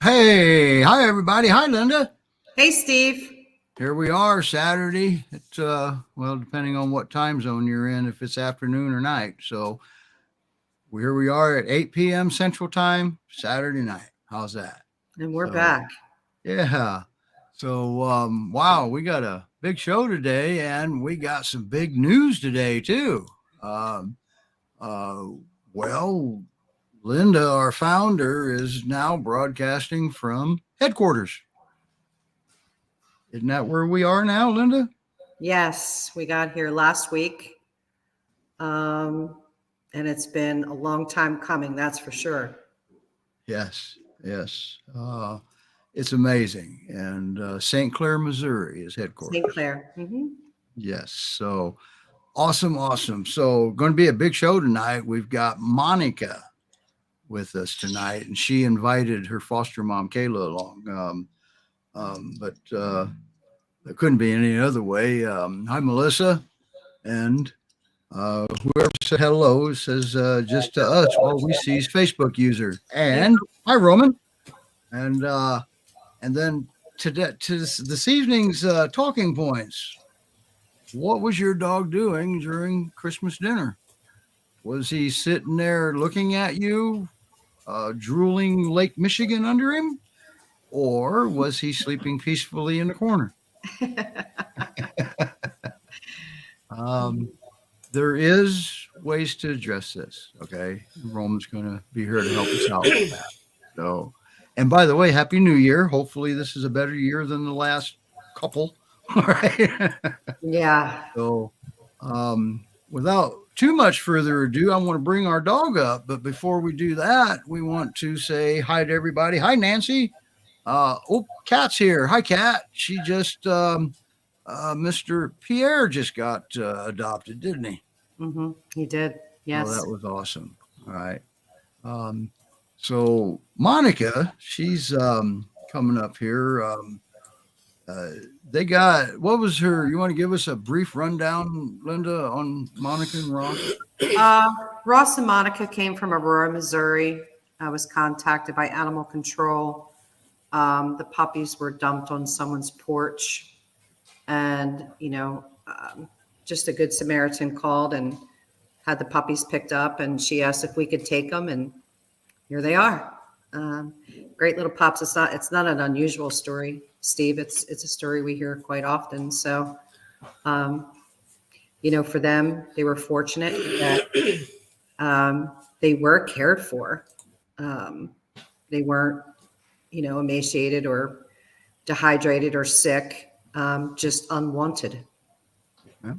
Hey, hi everybody. Hi Linda. Hey, Steve. Here we are, Saturday. It's well, depending on what time zone you're in, if it's afternoon or night. So here we are at 8 p.m. Central Time, Saturday night. How's that? And we're So back. yeah. So wow, we got a big show today, and we got some big news today too. Um, uh, well, Linda, our founder, is now broadcasting from headquarters. Isn't that where we are now, Linda? Yes, we got here last week. Um, and it's been a long time coming, that's for sure. Yes, yes. It's amazing. And St. Clair, Missouri is St. headquarters. Clair. Yes. So awesome, awesome. So going to be a big show tonight. We've got Monica with us tonight, and she invited her foster mom, Kayla, along. But it couldn't be any other way. Hi, Melissa. And whoever said hello says just to us, all we see is Facebook user. And hi, Roman. And then to this evening's talking points. What was your dog doing during Christmas dinner? Was he sitting there looking at you, drooling Lake Michigan under him? Or was he sleeping peacefully in the corner? um, there is ways to address this. Okay. Roman's going to be here to help us out with that. So, and by the way, Happy New Year. Hopefully this is a better year than the last couple. All right. Yeah. So, without too much further ado, I want to bring our dog up. But before we do that, we want to say hi to everybody. Hi, Nancy. Kat's here. Hi, Kat. She just, Mr. Pierre just got adopted, didn't he? He did. Yes. Oh, that was awesome. All right. So Monica, she's coming up here. They got, what was her, you want to give us a brief rundown, Linda, on Monica and Ross? Ross and Monica came from Aurora, Missouri. I was contacted by animal control. The puppies were dumped on someone's porch, and just a good Samaritan called and had the puppies picked up, and she asked if we could take them, and here they are. Great little pups. It's not an unusual story, Steve. It's a story we hear quite often. So, for them, they were fortunate that they were cared for. They weren't, emaciated or dehydrated or sick, just unwanted. Yeah.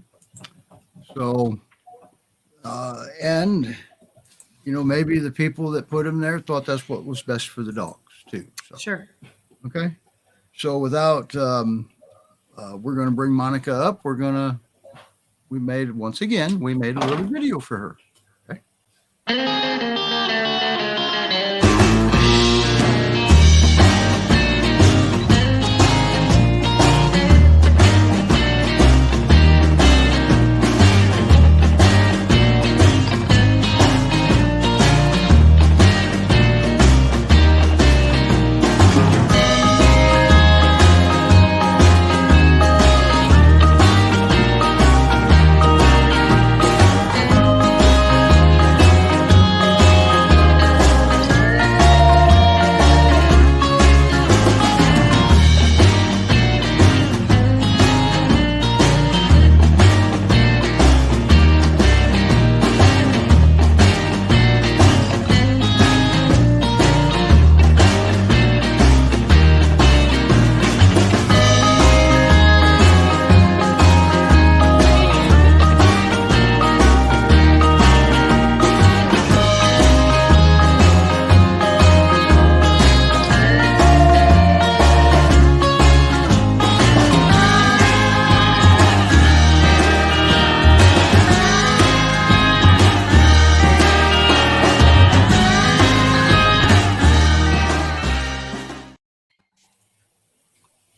So, and maybe the people that put them there thought that's what was best for the dogs too. So. Sure. Okay. So without, we're going to bring Monica up. We made a little video for her. Okay.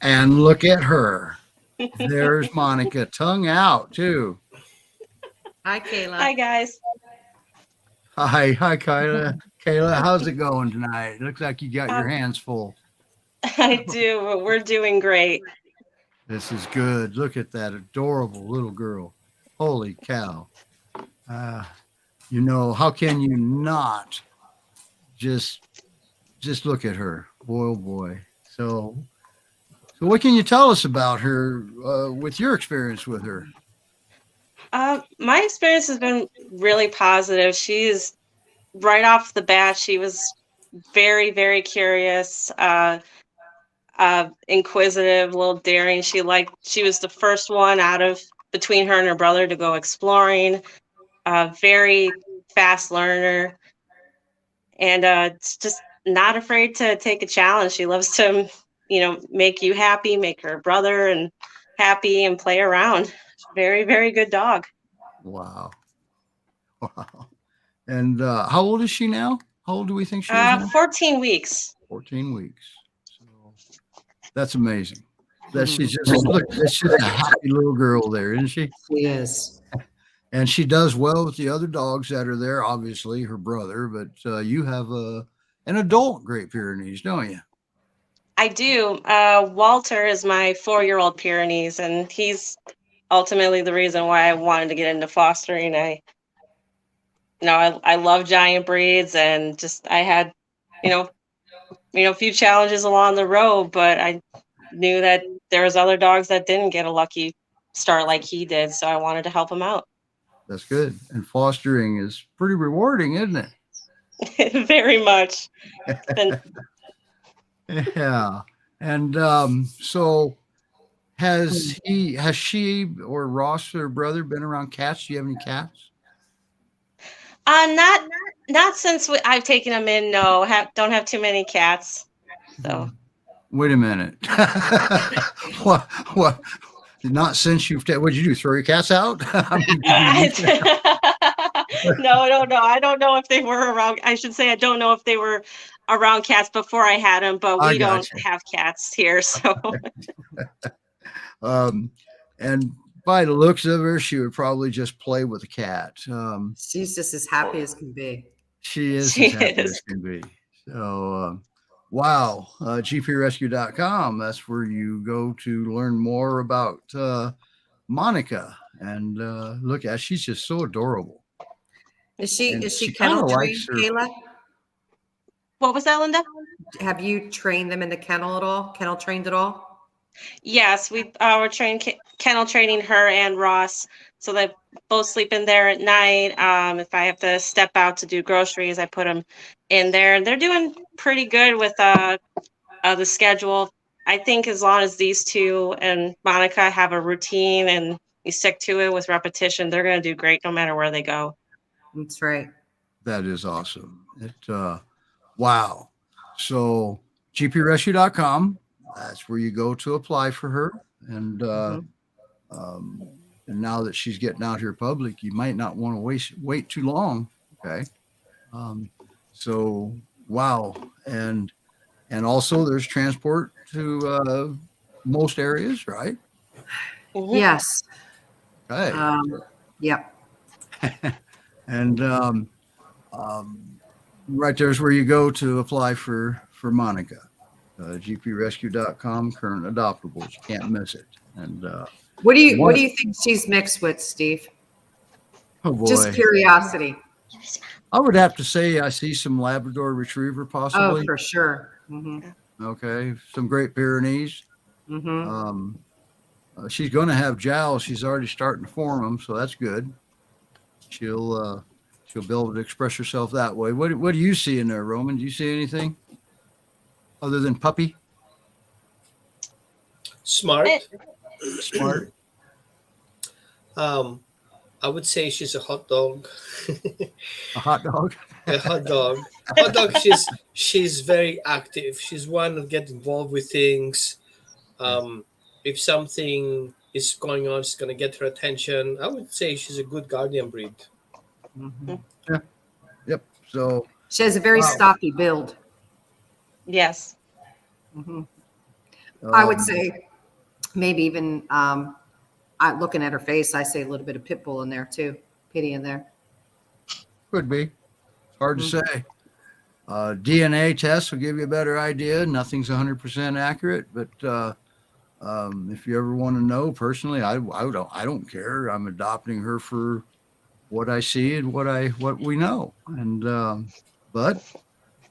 And look at her. There's Monica, tongue out too. Hi, Kayla. Hi, guys. Hi, Kayla. Kayla, how's it going tonight? Looks like you got your Um, hands full. I do. We're doing great. This is good. Look at that adorable little girl. Holy cow. Uh, how can you not just look at her? Boy, oh boy. So what can you tell us about her with your experience with her? My experience has been really positive. She's right off the bat. She was very, very curious, inquisitive, a little daring. She was the first one out of between her and her brother to go exploring. Very fast learner, and it's just not afraid to take a challenge. She loves to, make you happy, make her brother and happy, and play around. Very, very good dog. Wow. Wow. And how old is she now? How old do we think she is now? 14 weeks. 14 weeks. So that's amazing. That she's just look, that's just a happy little girl there, isn't she? She is. And she does well with the other dogs that are there, obviously her brother, but you have an adult Great Pyrenees, don't you? I do. Walter is my 4-year-old Pyrenees, and he's ultimately the reason why I wanted to get into fostering. I love giant breeds, and just I had, you know, a few challenges along the road, but I knew that there was other dogs that didn't get a lucky start like he did, so I wanted to help him out. That's good. And fostering is pretty rewarding, isn't Very much. it? Yeah. And so has she or Ross, her brother, been around cats? Do you have any cats? Not since I've taken him in. No, don't have too many cats. So Wait a minute. What? Not since you've what'd you do? Throw your cats out? I mean, no, I don't know. I don't know if they were around. I should say I don't know if they were around cats before I had them, but I we don't got you. have cats here. So And by the looks of her, she would probably just play with a cat. She's just as happy as can be. She is She as happy is. as can be. So, wow, GPRescue.com. That's where you go to learn more about Monica. And look at she's just so adorable. Is she And is she she kinda kennel trained, likes her- Kayla? what was that, Linda? Have you trained them in the kennel at all? Kennel trained at all? Yes, we're kennel training her and Ross, so they both sleep in there at night. If I have to step out to do groceries, I put them in there, and they're doing pretty good with the schedule. I think as long as these two and Monica have a routine and you stick to it with repetition, they're going to do great no matter where they go. That's right. That is awesome. Wow. So GPRescue.com. That's where you go to apply for her. And and now that she's getting out here public, you might not want to wait too long. Okay. So wow. And also there's transport to most areas, right? Mhm. Yes. Okay. Yep. And right there's where you go to apply for Monica. GPRescue.com, current adoptables. You can't miss it. And What do you think she's mixed with, Steve? oh boy, Just curiosity. I would have to say I see some Labrador Retriever Oh, possibly. for sure. Mm-hmm. Okay, some Great Pyrenees. Mm-hmm. She's going to have jowls. She's already starting to form them, so that's good. She'll be able to express herself that way. What do you see in there, Roman? Do you see anything other than puppy? Smart. Smart. I would say she's a hot dog. A hot dog. A hot dog. Hot dog. She's very active. She's one to get involved with things. If something is going on, she's gonna get her attention. I would say she's a good guardian breed. Mm-hmm. Yeah. Yep. So She has a very stocky build. Yes. Mm-hmm. I would say maybe even looking at her face, I say a little bit of pit bull in there too. Pity in there. could be. Hard to say. DNA tests will give you a better idea. Nothing's 100% accurate, but if you ever want to know personally, I don't care. I'm adopting her for what I see and what we know. And but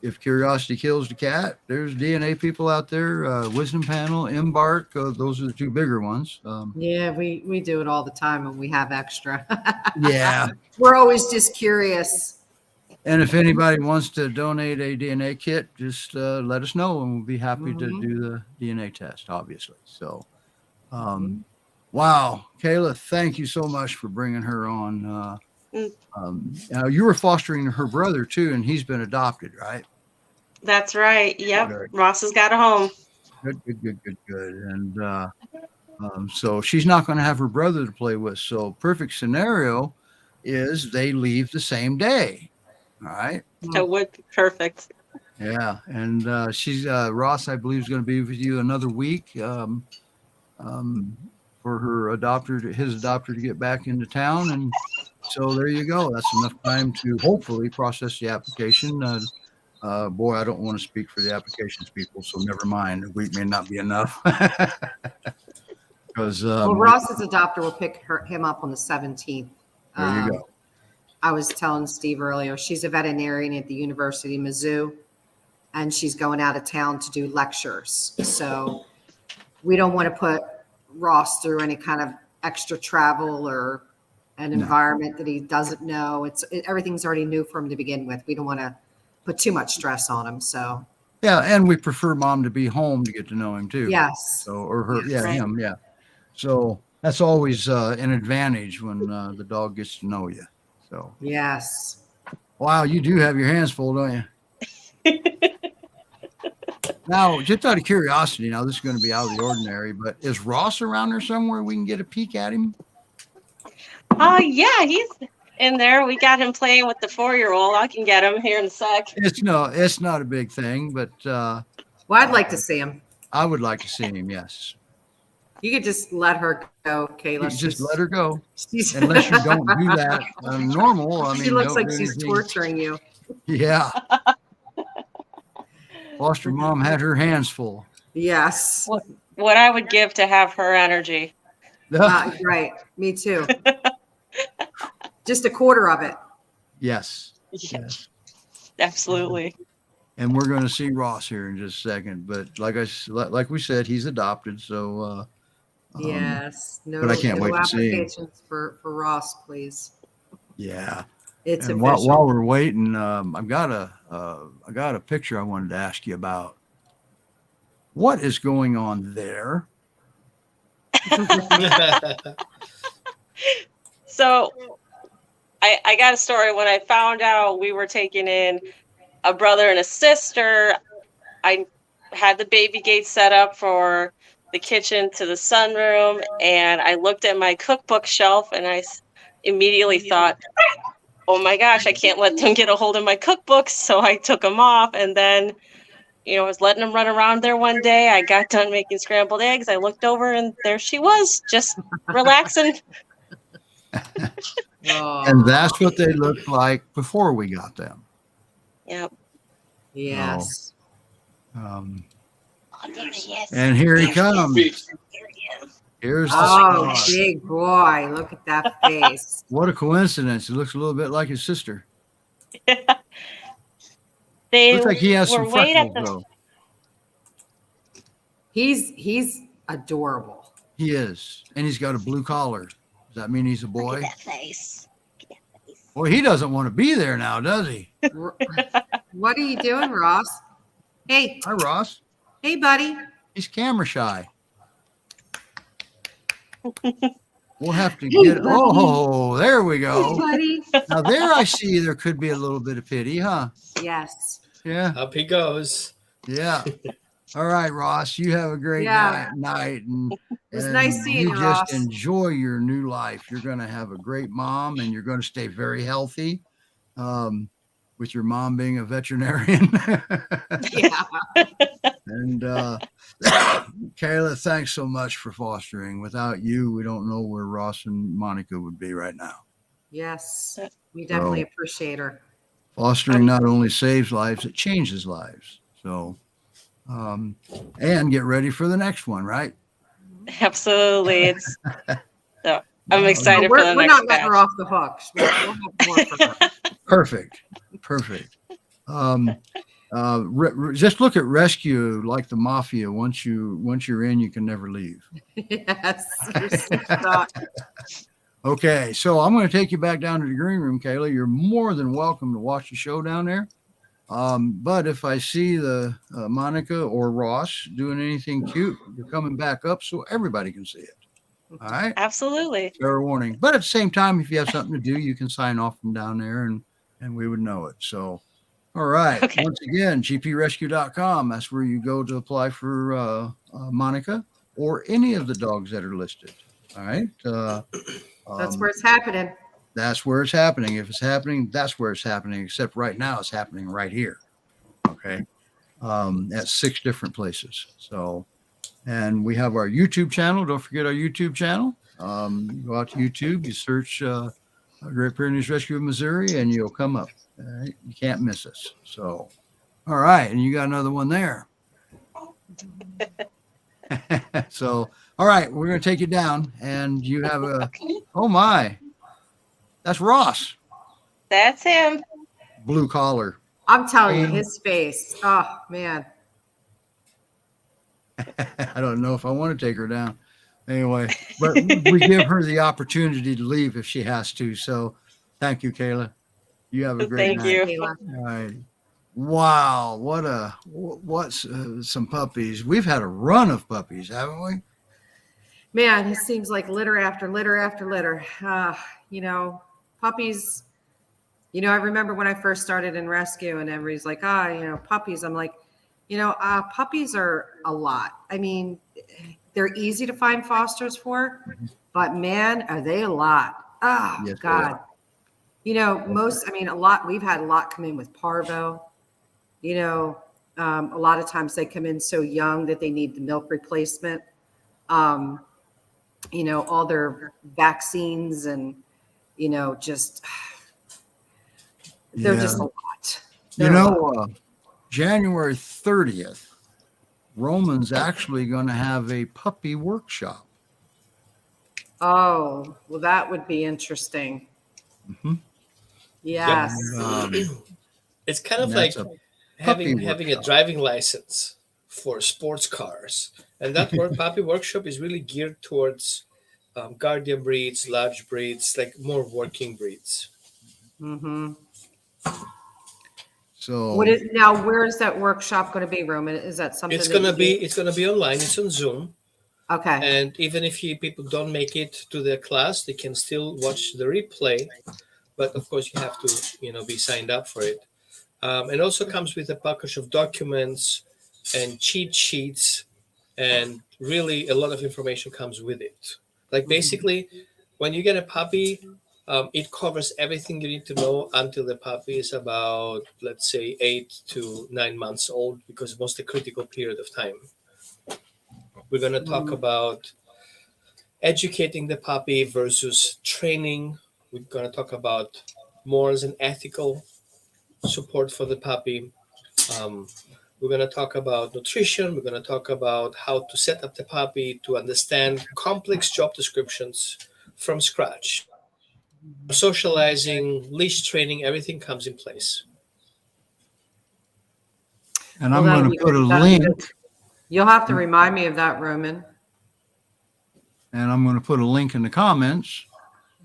if curiosity kills the cat, there's DNA people out there. Wisdom Panel, Embark, those are the two bigger ones. Yeah, we do it all the time when we have extra. Yeah. We're always just curious. And if anybody wants to donate a DNA kit, just let us know, and we'll be happy to do the DNA test, obviously. So, wow, Kayla, thank you so much for bringing her on. You were fostering her brother too, and he's been adopted, right? That's right. Yep. Good. Ross has got a home. Good. And so she's not going to have her brother to play with. So perfect scenario is they leave the same day. All right. That would be perfect. Yeah, and she's Ross, I believe, is going to be with you another week for his adopter to get back into town, and so there you go. That's enough time to hopefully process the application. Boy, I don't want to speak for the applications people, so never mind. A week may not be enough. Because Ross's adopter will pick him up on the 17th. There you go. I was telling Steve earlier, she's a veterinarian at the University of Mizzou, and she's going out of town to do lectures. So we don't want to put Ross through any kind of extra travel or an environment that he doesn't know. Everything's already new for him to begin with. We don't want to put too much stress on him. So yeah, and we prefer mom to be home to get to know him too. yes. So or her, yeah, Right. him, yeah. So that's always an advantage when the dog gets to know you. So Yes. wow, you do have your hands full, don't you? Now, just out of curiosity, now this is going to be out of the ordinary, but is Ross around there somewhere we can get a peek at him? Yeah, he's in there. We got him playing with the 4-year-old. I can get him here in a sec. It's not a big thing, but Well, I'd like to see him. I would like to see him. Yes, You could just let her go, Kayla. you just let her go. She's, Unless you don't do that normal. I mean, she looks don't like do she's anything. torturing you. Yeah. Foster mom had her hands full. Yes. What I would give to have her energy. Right. Me too. Just a quarter of it. Yes. Yeah, Yes. absolutely. And we're going to see Ross here in just a second. But like we said, he's adopted. So Yes. No, but I can't wait to see him. applications for Ross, please. yeah. It's And official. while we're waiting, I got a picture I wanted to ask you about. What is going on there? So I got a story. When I found out we were taking in a brother and a sister, I had the baby gate set up for the kitchen to the sunroom, and I looked at my cookbook shelf and I immediately thought, oh my gosh, I can't let them get a hold of my cookbooks. So I took them off, and then, I was letting them run around there one day. I got done making scrambled eggs. I looked over and there she was, just relaxing. Oh, And that's what they looked like before we got them. Yep. yes. And here he comes. Here's the Oh, star. big boy. Look at that face. What a coincidence. It looks a little bit like his sister. They Looks like he has were some way at freckles, the though. He's adorable. He is. And he's got a blue collar. Does that mean he's a boy? that face. Well, he doesn't want to be there now, does he? What are you doing, Ross? Hey, Hi, Ross. hey, buddy. He's camera shy. We'll have to Hey, get. buddy. Oh, there we Hey, go. buddy. Now there, I see there could be a little bit of pity, huh? Yes. Yeah, Up he goes. yeah. All right, Ross. You have a great Yeah. night, and It was and nice seeing you, just Ross. enjoy your new life. You're going to have a great mom, and you're going to stay very healthy. With your mom being a veterinarian. Yeah. And Kayla, thanks so much for fostering. Without you, we don't know where Ross and Monica would be right now. Yes. We definitely appreciate her. Fostering not only saves lives, it changes lives. So, and get ready for the next one, right? Absolutely. It's so I'm Well, excited we're for the we're next not letting batch. her off the hooks. We'll have more for her. Perfect. Just look at rescue like the mafia. Once you're in, you can never leave. Yes. You're so stuck. Okay, so I'm going to take you back down to the green room, Kayla. You're more than welcome to watch the show down there. But if I see the Monica or Ross doing anything cute, you're coming back up so everybody can see it. All right. Absolutely. Fair warning. But at the same time, if you have something to do, you can sign off from down there and we would know it. So, all right. Okay. Once again, GPRescue.com. That's where you go to apply for Monica or any of the dogs that are listed. All right. That's where it's happening. That's where it's happening. If it's happening, that's where it's happening. Except right now, it's happening right here. Okay. At 6 different places. So, and we have our YouTube channel. Don't forget our YouTube channel. You go out to YouTube, you search Great Pyrenees Rescue of Missouri, and you'll come up. All right? You can't miss us. So, all right. And you got another one there. So, all right. We're going to take you down, and you have a, oh my, that's Ross. That's him. Blue collar. I'm telling you, his face. Oh man. I don't know if I want to take her down. Anyway, but we give her the opportunity to leave if she has to. So thank you, Kayla. You have a great Thank night. you. All right. Wow. What's some puppies. We've had a run of puppies, haven't we? Man, it seems like litter after litter after litter. Puppies. I remember when I first started in rescue and everybody's like, puppies. I'm like, puppies are a lot. I mean, they're easy to find fosters for, but man, are they a lot. Oh, Yes, God. We've had a lot come in with parvo. A lot of times they come in so young that they need the milk replacement. All their vaccines and, just, they're just a lot. January 30th, Roman's actually going to have a puppy workshop. Oh, well, that would be interesting. Mm-hmm. Yes. It's kind of That's like a having puppy a driving license for sports cars, and that puppy workshop is really geared towards guardian breeds, large breeds, like more working breeds. Mm-hmm. So where is that workshop going to be, Roman? Is that something? It's gonna be online. It's on Zoom. Okay. And even if people don't make it to the class, they can still watch the replay. But of course, you have to be signed up for it. And also comes with a package of documents and cheat sheets, and really a lot of information comes with it. Like basically, when you get a puppy, it covers everything you need to know until the puppy is about, let's say, 8 to 9 months old, because most the critical period of time. We're going to talk about educating the puppy versus training. We're going to talk about morals and ethical support for the puppy. We're going to talk about nutrition. We're going to talk about how to set up the puppy to understand complex job descriptions from scratch. Socializing, leash training, everything comes in place. and I'm going to put a link. You'll have to remind me of that, Roman. And I'm going to put a link in the comments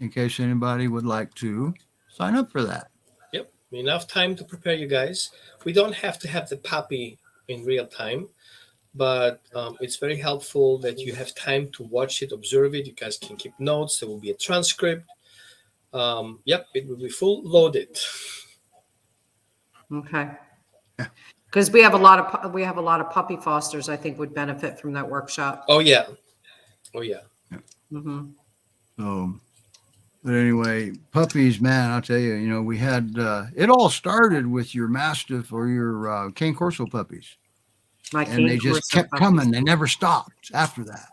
in case anybody would like to sign up for that. Yep. Enough time to prepare you guys. We don't have to have the puppy in real time, but it's very helpful that you have time to watch it, observe it. You guys can keep notes. There will be a transcript. It will be full loaded. Okay. Because we have a lot of puppy fosters I think would benefit from that workshop. Oh yeah. Mm-hmm. So, but anyway, puppies, man, I'll tell you, we had, it all started with your Mastiff or your Cane Corso puppies. And they just kept coming. They never stopped after that.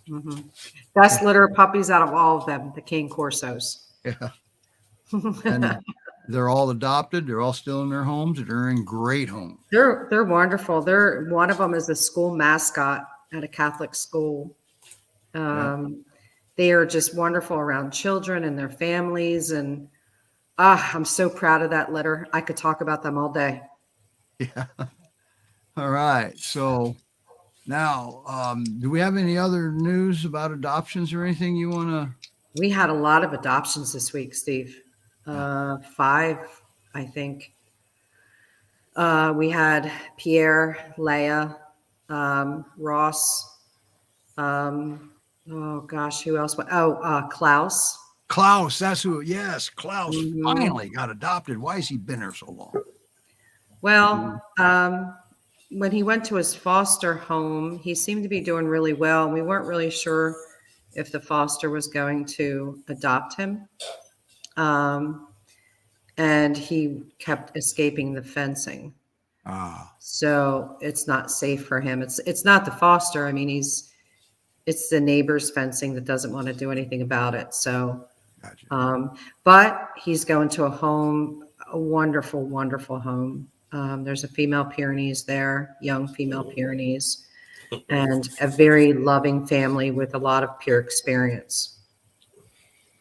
Mm-hmm. Best litter of puppies out of all of them, the Cane Corsos. Yeah. And They're all adopted. They're all still in their homes. They're in great homes. They're wonderful. One of them is a school mascot at a Catholic school. They are just wonderful around children and their families. And I'm so proud of that litter. I could talk about them all day. Yeah. All right. So now, do we have any other news about adoptions or anything you want to? We had a lot of adoptions this week, Steve. 5, I think. We had Pierre, Leia, Ross. Oh gosh, who else? Klaus. Klaus, that's who. Yes, Klaus Mhm. finally got adopted. Why has he been there so long? Well, when he went to his foster home, he seemed to be doing really well. We weren't really sure if the foster was going to adopt him. And he kept escaping the fencing. So it's not safe for him. It's not the foster. I mean, it's the neighbor's fencing that doesn't want to do anything about it. So, Gotcha. but he's going to a wonderful, wonderful home. There's a female Pyrenees there, young female Pyrenees, and a very loving family with a lot of pure experience.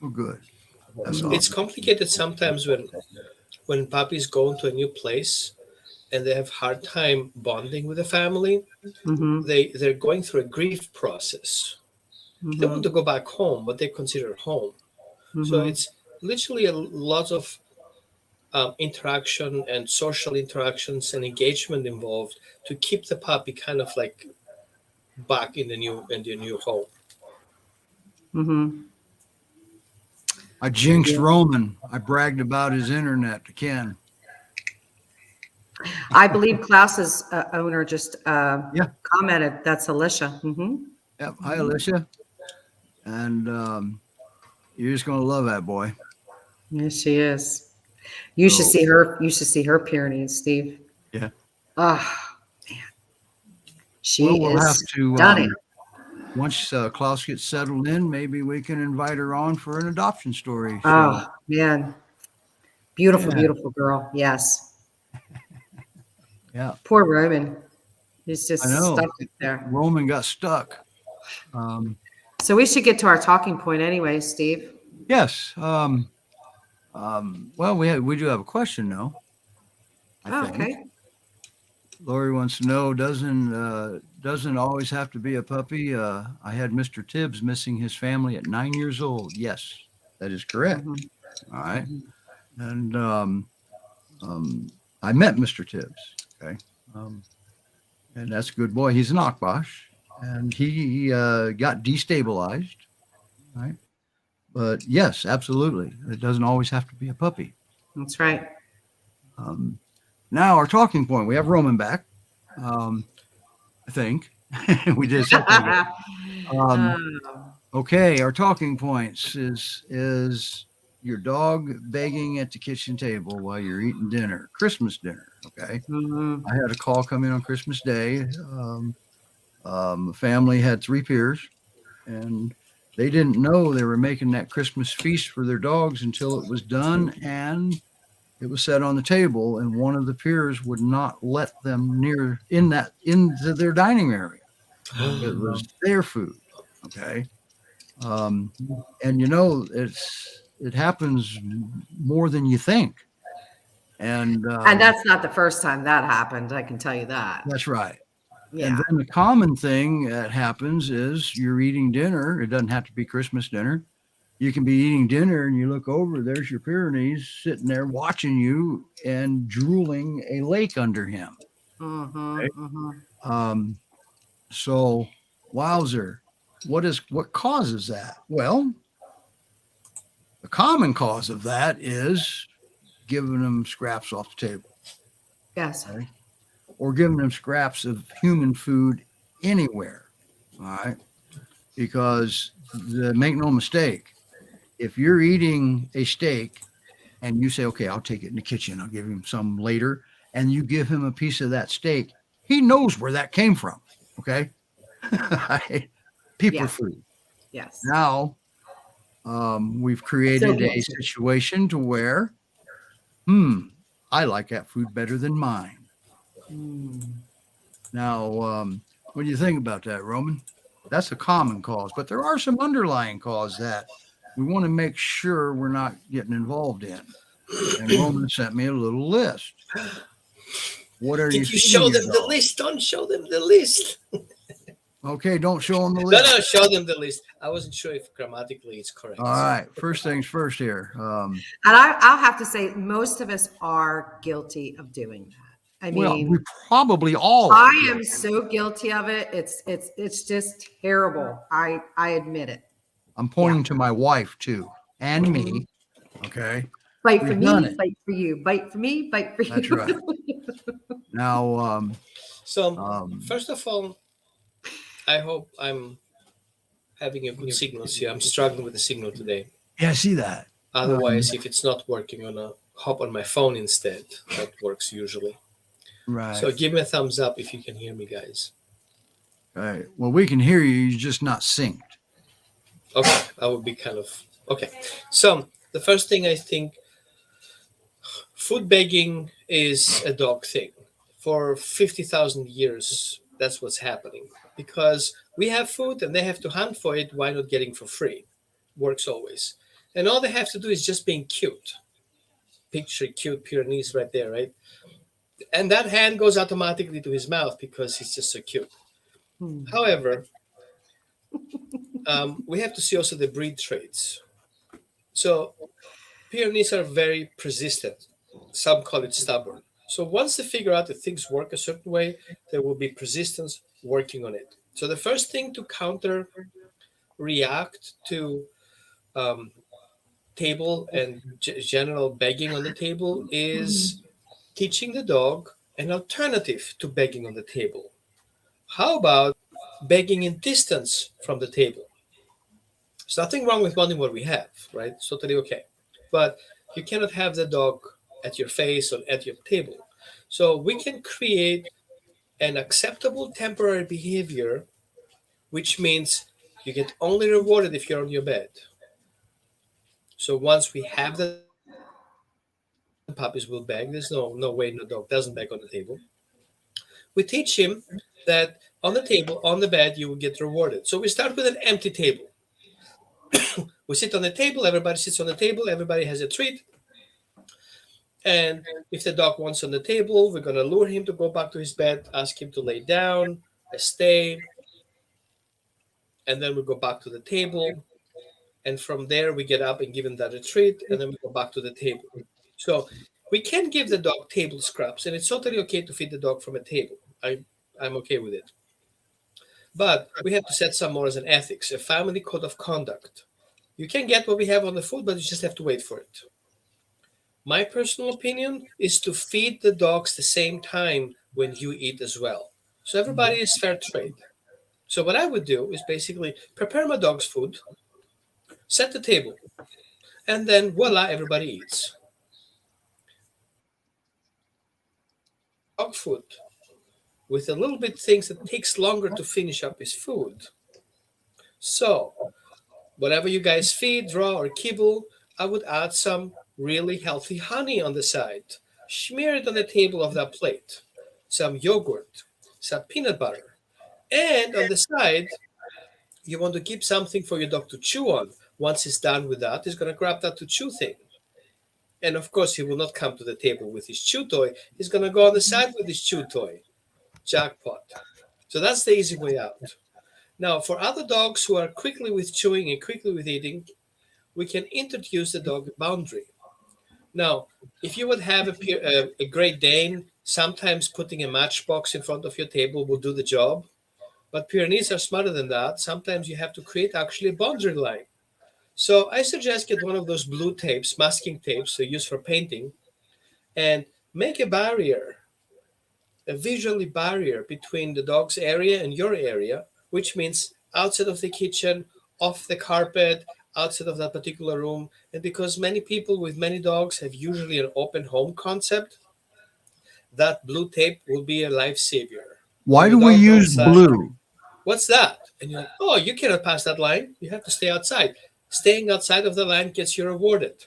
Oh, good. It's awesome. complicated sometimes when puppies go into a new place and they have hard time bonding with the family. Mm-hmm. They're going through a grief process. They want to go back home, but they consider home. So it's literally a lot of interaction and social interactions and engagement involved to keep the puppy kind of like back in the new home. Mm-hmm. I jinxed Roman. I bragged about his internet to Ken. I believe Klaus's owner just commented. That's Alicia. Mm-hmm. Yep. Hi, Alicia. And you're just gonna love that boy. Yes, she is. You should see her. You should see her Pyrenees, Steve. Yeah. Oh man, she we'll is have to stunning. Once Klaus gets settled in, maybe we can invite her on for an adoption story. So. Oh man, beautiful, Yeah. beautiful girl. Yes. Yeah. Poor Roman. He's just I know. stuck there. Roman got stuck. So we should get to our talking point anyway, Steve. Yes. Well, we do have a question though. I think. Okay. Lori wants to know, doesn't always have to be a puppy. I had Mr. Tibbs missing his family at 9 years old. Yes, that is correct. Mm-hmm. All right. And I met Mr. Tibbs. Okay. And that's a good boy. He's an Akbash, and he got destabilized. Right. But yes, absolutely. It doesn't always have to be a puppy. That's right. Now our talking point. We have Roman back. I think we did something. Okay, our talking points is your dog begging at the kitchen table while you're eating dinner, Christmas dinner. Okay. Mm-hmm. I had a call come in on Christmas Day. The family had 3 peers, and they didn't know they were making that Christmas feast for their dogs until it was done and it was set on the table, and one of the peers would not let them into their dining area. It was their food. Okay. And it happens more than you think. And that's not the first time that happened. I can tell you that. That's right. Yeah. And then the common thing that happens is you're eating dinner. It doesn't have to be Christmas dinner. You can be eating dinner and you look over, there's your Pyrenees sitting there watching you and drooling a lake under him. Mm-hmm, Right? mm-hmm. So, wowzer, what causes that? Well, the common cause of that is giving them scraps off the table. Yes. Okay? Or giving them scraps of human food anywhere. All right. Because make no mistake, if you're eating a steak and you say, okay, I'll take it in the kitchen, I'll give him some later, and you give him a piece of that steak, he knows where that came from. Okay. People food. Yes. Now, we've created a situation to where, I like that food better than mine. Mm. Now, what do you think about that, Roman? That's a common cause, but there are some underlying causes that we want to make sure we're not getting involved in. And Roman sent me a little list. What are Did you you show feeding them your the dog? list? Don't show them the list. Okay, don't show them the No, list. no, show them the list. I wasn't sure if grammatically it's correct. All right, first things first here. And I'll have to say, most of us are guilty of doing that. I Well, mean, we probably all are. I am so guilty of it. It's just terrible. I admit it. I'm pointing to my wife too, and me. Okay, Bite for we've done me, it. bite for you. Bite for me, bite for you. That's right. Now, So, first of all, I hope I'm having a good signal here. I'm struggling with the signal today. yeah, I see that. Otherwise, if it's not working, I'm gonna hop on my phone instead. That works usually. Right. So give me a thumbs up if you can hear me, guys. Right. Well, we can hear you. You're just not synced. Okay, I would be kind of okay. So the first thing I think, food begging is a dog thing. For 50,000 years, that's what's happening. Because we have food and they have to hunt for it. Why not getting for free? Works always. And all they have to do is just being cute. Picture cute Pyrenees right there, right? And that hand goes automatically to his mouth because he's just so cute. Hmm. However, we have to see also the breed traits. So Pyrenees are very persistent. Some call it stubborn. So once they figure out that things work a certain way, there will be persistence working on it. So the first thing to counter react to table and general begging on the table is teaching the dog an alternative to begging on the table. How about begging in distance from the table? There's nothing wrong with wanting what we have, right? It's totally okay. But you cannot have the dog at your face or at your table. So we can create an acceptable temporary behavior, which means you get only rewarded if you're on your bed. So once we have the puppies will beg, there's no way no dog doesn't beg on the table. We teach him that on the table, on the bed, you will get rewarded. So we start with an empty table. We sit on the table, everybody sits on the table, everybody has a treat. And if the dog wants on the table, we're going to lure him to go back to his bed, ask him to lay down, stay. And then we go back to the table. And from there, we get up and give him that a treat. And then we go back to the table. So we can give the dog table scraps. And it's totally okay to feed the dog from a table. I'm okay with it. But we have to set some more as an ethics, a family code of conduct. You can get what we have on the food, but you just have to wait for it. My personal opinion is to feed the dogs the same time when you eat as well. So everybody is fair trade. So what I would do is basically prepare my dog's food, set the table, and then voila, everybody eats. Dog food with a little bit things that takes longer to finish up his food. So whatever you guys feed, raw or kibble, I would add some really healthy honey on the side. Smear it on the table of that plate. Some yogurt, some peanut butter. And on the side, you want to keep something for your dog to chew on. Once he's done with that, he's going to grab that to chew thing. And of course, he will not come to the table with his chew toy. He's going to go on the side with his chew toy. Jackpot. So that's the easy way out. Now, for other dogs who are quickly with chewing and quickly with eating, we can introduce the dog boundary. Now, if you would have a Great Dane, sometimes putting a matchbox in front of your table will do the job. But Pyrenees are smarter than that. Sometimes you have to create actually a boundary line. So I suggest get one of those blue tapes, masking tapes they use for painting, and make a barrier, a visually barrier between the dog's area and your area, which means outside of the kitchen, off the carpet, outside of that particular room. And because many people with many dogs have usually an open home concept, that blue tape will be a lifesaver. Why do we use blue? What's that? And you're like, oh, you cannot pass that line. You have to stay outside. Staying outside of the line gets you rewarded.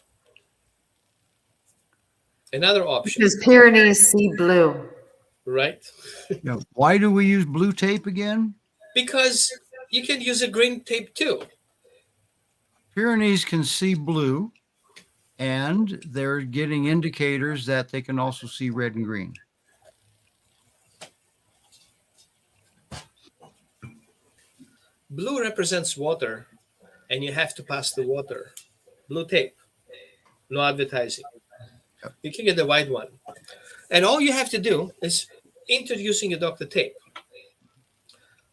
Another option, Because Pyrenees see blue. right? Yeah. Why do we use blue tape again? Because you can use a green tape too. Pyrenees can see blue, and they're getting indicators that they can also see red and green. Blue represents water, and you have to pass the water. Blue tape, no advertising. You can get the white one. And all you have to do is introducing your dog to tape.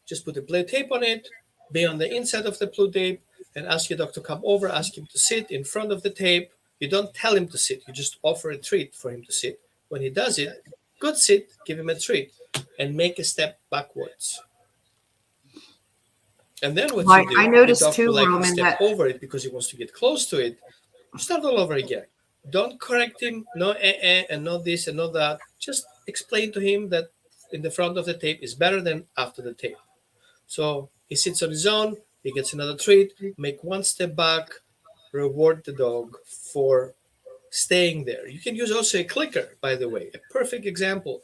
Just put the blue tape on it, be on the inside of the blue tape, and ask your dog to come over, ask him to sit in front of the tape. You don't tell him to sit, you just offer a treat for him to sit. When he does it, good sit, give him a treat, and make a step backwards. And then what you do, I noticed the dog too, will like Roman, step that over it because he wants to get close to it. Start all over again. Don't correct him, no and not this and not that. Just explain to him that in the front of the tape is better than after the tape. So he sits on his own, he gets another treat, make one step back, reward the dog for staying there. You can use also a clicker, by the way, a perfect example.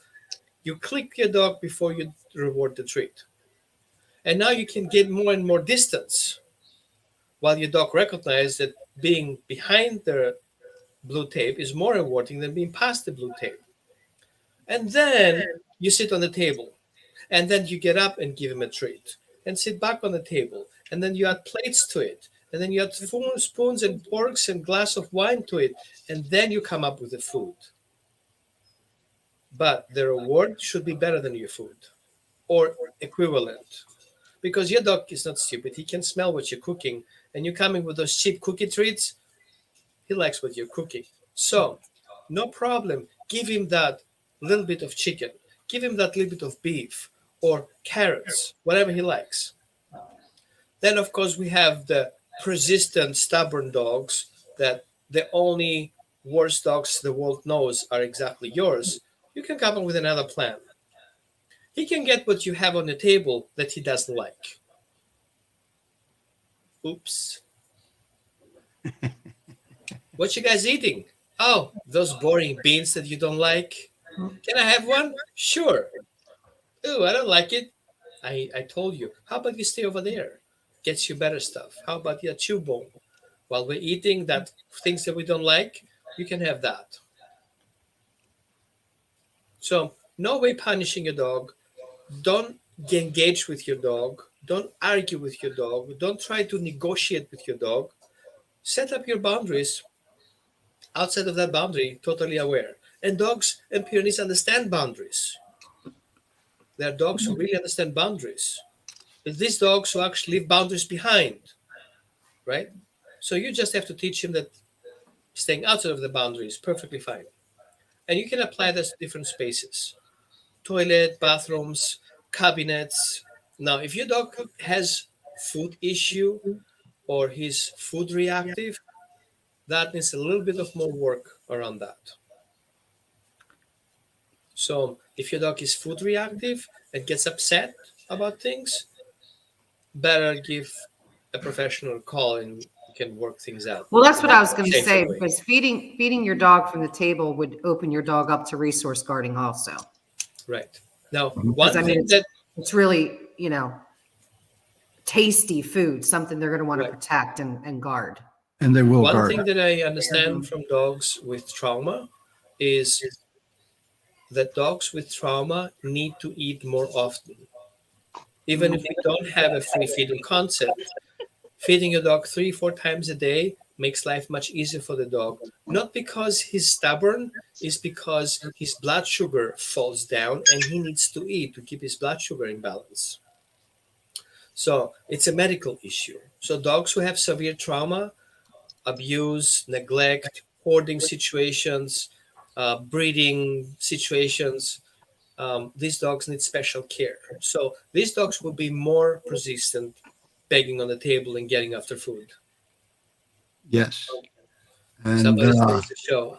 You click your dog before you reward the treat. And now you can get more and more distance while your dog recognizes that being behind the blue tape is more rewarding than being past the blue tape. And then you sit on the table, and then you get up and give him a treat and sit back on the table, and then you add plates to it, and then you add spoons and forks and glass of wine to it, and then you come up with the food. But the reward should be better than your food or equivalent, because your dog is not stupid. He can smell what you're cooking, and you're coming with those cheap cookie treats. He likes what you're cooking. So no problem. Give him that little bit of chicken. Give him that little bit of beef or carrots, whatever he likes. Then, of course, we have the persistent, stubborn dogs that the only worst dogs the world knows are exactly yours. You can come up with another plan. He can get what you have on the table that he doesn't like. Oops. What you guys eating? Oh, those boring beans that you don't like. Can I have one? Sure. Oh, I don't like it. I told you. How about you stay over there? Gets you better stuff. How about your chew bone? While we're eating that things that we don't like, you can have that. So no way punishing your dog. Don't engage with your dog. Don't argue with your dog. Don't try to negotiate with your dog. Set up your boundaries. Outside of that boundary, totally aware. And dogs and Pyrenees understand boundaries. There are dogs who really understand boundaries. It's these dogs who actually leave boundaries behind, right? So you just have to teach him that staying outside of the boundary is perfectly fine. And you can apply this to different spaces. Toilet, bathrooms, cabinets. Now, if your dog has food issue or he's food reactive, that needs a little bit of more work around that. So if your dog is food reactive and gets upset about things, better give a professional a call and you can work things out. Well, that's what I was going to say, way. because feeding your dog from the table would open your dog up to resource guarding also. Right. Now, Because, I mean, it's really, tasty food, something they're going to want to protect and guard. And they will One guard. thing that I understand from dogs with trauma is that dogs with trauma need to eat more often. Even if we don't have a free feeding concept, feeding your dog 3-4 times a day makes life much easier for the dog. Not because he's stubborn, it's because his blood sugar falls down and he needs to eat to keep his blood sugar in balance. So it's a medical issue. So dogs who have severe trauma, abuse, neglect, hoarding situations, breeding situations, these dogs need special care. So these dogs will be more persistent, begging on the table and getting after food. Yes. And Somebody's going to show.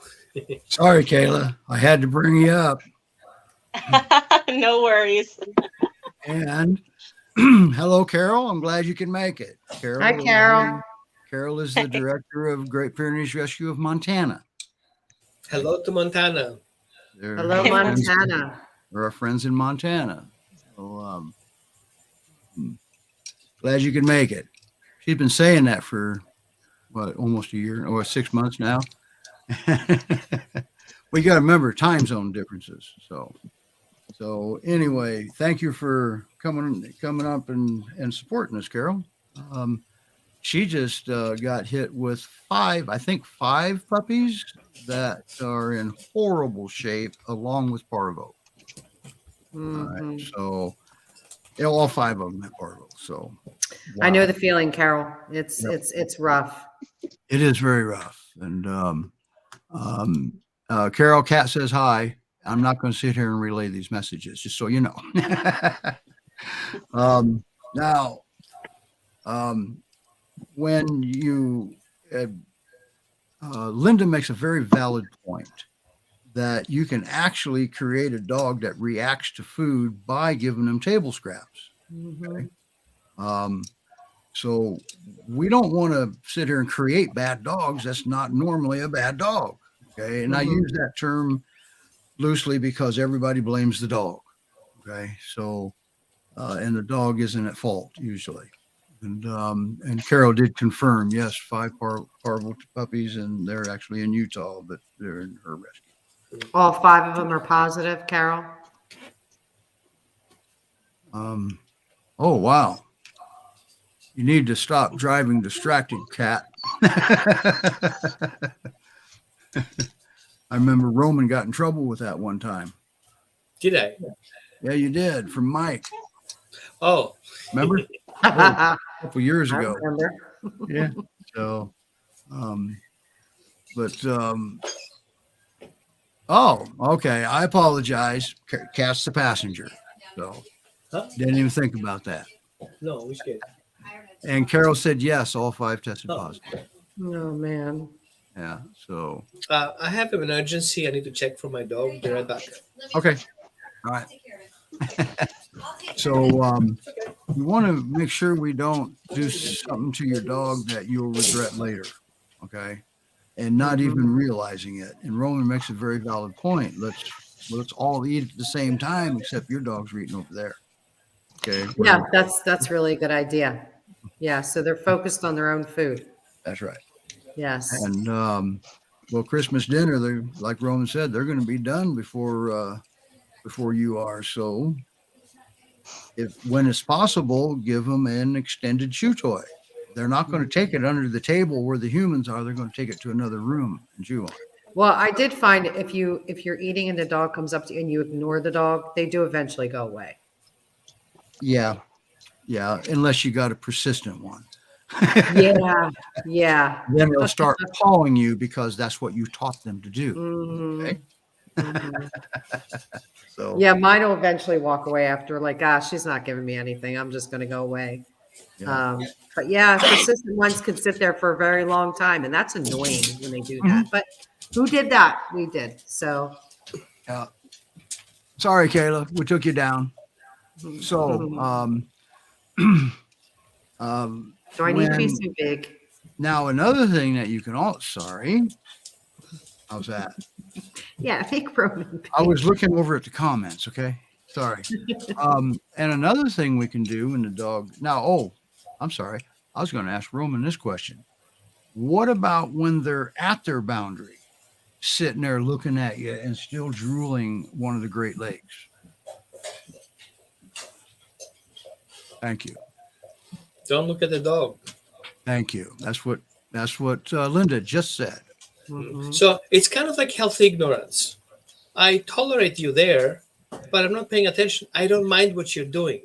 sorry, Kayla, I had to bring you up. No worries. And hello, Carol. I'm glad you can make it. Carol. Hi, Carol. Carol is the director of Great Pyrenees Rescue of Montana. Hello to Montana. They're Hello, Hey, Montana. They're our friends in Montana. So glad you could make it. She's been saying that for what, almost a year or 6 months now. We got to remember time zone differences. So anyway, thank you for coming up and supporting us, Carol. She just got hit with five puppies that are in horrible shape, along with parvo. All right, Mhm. so all five of them have parvo. So I know wow. the feeling, Carol. It's Yep. it's rough. It is very rough. And Carol Cat says hi. I'm not going to sit here and relay these messages, just so you know. Now, when you, Linda makes a very valid point that you can actually create a dog that reacts to food by giving them table scraps. Mhm. So we don't want to sit here and create bad dogs. That's not normally a bad dog. Okay. And I Mhm. use that term loosely because everybody blames the dog. Okay. So, and the dog isn't at fault usually. And Carol did confirm, yes, five parvo puppies, and they're actually in Utah, but they're in her rescue. All five of them are positive, Carol. Oh, wow. You need to stop driving distracted, Cat. I remember Roman got in trouble with that one time. Did I? Yeah, you did, from Mike. Oh, Remember? I A couple years ago. remember. Yeah. So, oh, okay. I apologize. Cat's the passenger. So, huh? didn't even think about that. No, which good. And Carol said yes, all five tested Oh. positive. Oh man. Yeah. So, I have an emergency. I need to check for my dog. Be right back. okay. All right. So, you want to make sure we don't do something to your dog that you'll regret later. Okay. And not even realizing it. And Roman makes a very valid point. Let's all eat at the same time, except your dog's eating over there. Okay. Yeah, that's really a good idea. Yeah, so they're focused on their own food. That's right. Yes. And well, Christmas dinner, they like Roman said, they're going to be done before you are. So, when it's possible, give them an extended chew toy. They're not going to take it under the table where the humans are. They're going to take it to another room and chew on it. Well, I did find if you're eating and the dog comes up to you and you ignore the dog, they do eventually go away. Yeah, unless you got a persistent one. Yeah. Yeah. Then they'll start pawing you because that's what you taught them to do. Mhm. Okay. Mhm. So Yeah, mine will eventually walk away after like, gosh, she's not giving me anything. I'm just going to go away. yeah. But yeah, persistent ones could sit there for a very long time, and that's annoying when they do that. But who did that? We did. So Sorry, Kayla, we took you down. So do I need to be so big? now another thing that you can sorry. How's that? Yeah, I think Roman. I was looking over at the comments, okay? Sorry. And another thing we can do when the dog now, I'm sorry. I was going to ask Roman this question. What about when they're at their boundary, sitting there looking at you and still drooling one of the Great Lakes? Thank you. Don't look at the dog. Thank you. That's what Linda just said. Mhm. So it's kind of like healthy ignorance. I tolerate you there, but I'm not paying attention. I don't mind what you're doing.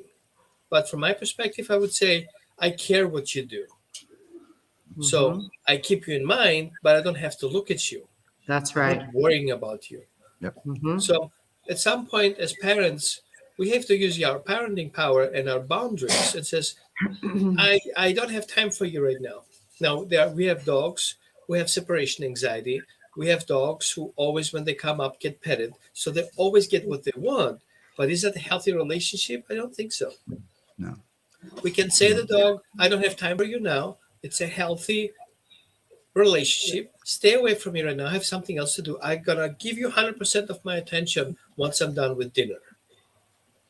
But from my perspective, I would say I care what you do. So Mhm. I keep you in mind, but I don't have to look at you. That's I'm right. not worrying about you. Mhm. So at some point, as parents, we have to use our parenting power and our boundaries. It says, I don't have time for you right now. Now, we have dogs who have separation anxiety. We have dogs who always, when they come up, get petted. So they always get what they want. But is that a healthy relationship? I don't think so. No. We can say to the dog, I don't have time for you now. It's a healthy relationship. stay away from me right now. I have something else to do. I'm gonna give you 100% of my attention once I'm done with dinner.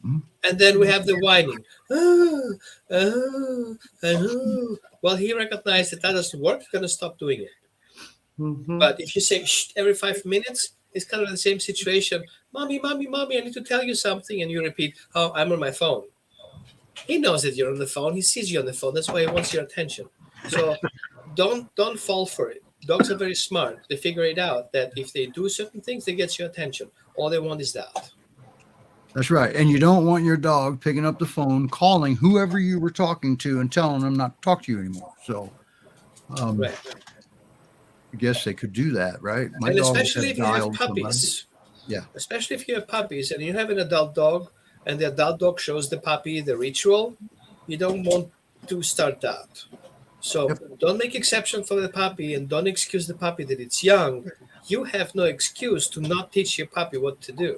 Mhm. And then we have the whining. Oh, oh, oh. Well, he recognized that doesn't work. He's gonna stop doing it. Mhm. But if you say shh every 5 minutes, it's kind of the same situation. Mommy, mommy, mommy, I need to tell you something. And you repeat, oh, I'm on my phone. He knows that you're on the phone. He sees you on the phone. That's why he wants your attention. So don't fall for it. Dogs are very smart. They figure it out that if they do certain things, they get your attention. All they want is that. That's right. And you don't want your dog picking up the phone, calling whoever you were talking to and telling them not to talk to you anymore. So Right. I guess they could do that, right? My And dog especially had if you have dialed somebody. puppies. Yeah. Especially if you have puppies and you have an adult dog and the adult dog shows the puppy the ritual, you don't want to start that. So Yep. don't make exception for the puppy and don't excuse the puppy that it's young. You have no excuse to not teach your puppy what to do.